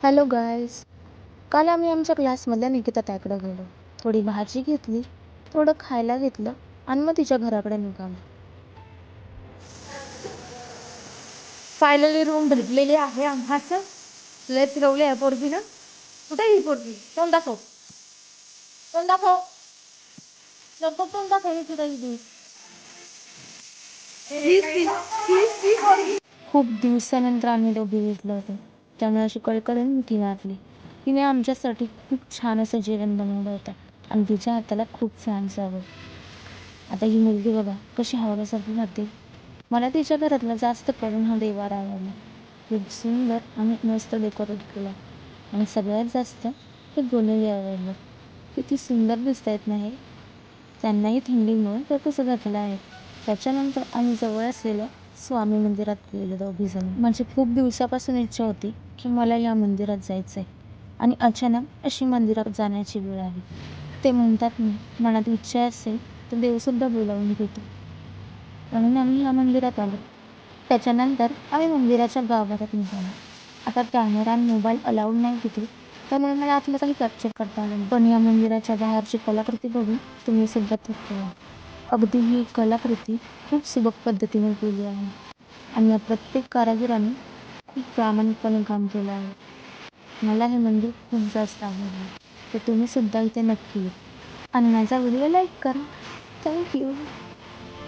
Hello guys. काल आम्ही आमच्या क्लासमधल्या निकिता ताईकडे गेलो. थोडी भाजी घेतली, थोडं खायला घेतलं आणि मग तिच्या घराकडे निघालो. फायनली रूम भेटलेली आहे आम्हास. लय फिरवली आहे पोरगीनं. कुठे ही पोरगी? तोंड दाखव, तोंड दाखव, लवकर तोंड दाखव. ही कुठे गेली? खूप दिवसानंतर आम्ही दोघी भेटलो होतो, त्यामुळे अशी कळकळून ती वाटली. तिने आमच्यासाठी खूप छान असं जेवण बनवलं होतं आणि तिच्या हाताला खूप छान चव. आता ही मुलगी बघा कशी हावऱ्यासारखी राहते. मला तिच्या घरातलं जास्त करून हा देवारा आवडला. खूप सुंदर आणि मस्त डेकोरेट केलं आणि सगळ्यात जास्त हे गोलही आवडलं. किती सुंदर दिसत आहेत नाही. त्यांनाही थंडीमुळे ते कसं घातलं आहे. त्याच्यानंतर आम्ही जवळ असलेल्या स्वामी मंदिरात गेलो दोघीजण. माझी खूप दिवसापासून इच्छा होती की मला या मंदिरात जायचं आहे आणि अचानक अशी मंदिरात जाण्याची वेळ आली. ते म्हणतात ना, मनात इच्छा असेल तर देवसुद्धा बोलावून घेतो. म्हणून आम्ही या मंदिरात आलो. त्याच्यानंतर आम्ही मंदिराच्या गाभाऱ्यात निघालो. आता कॅमेरा आणि मोबाईल अलाउड नाही तिथे, त्यामुळे मला आतलं काही कॅप्चर करता आलं नाही. पण या मंदिराच्या बाहेरची कलाकृती बघून तुम्ही सुद्धा थक्क व्हाल. अगदी ही कलाकृती खूप सुबक पद्धतीने केली आहे आणि या प्रत्येक कारागिराने खूप प्रामाणिकपणे काम केलं आहे. मला हे मंदिर खूप जास्त आवडलं. तर तुम्ही सुद्धा इथे नक्की या आणि माझा व्हिडिओ लाईक करा. थँक्यू.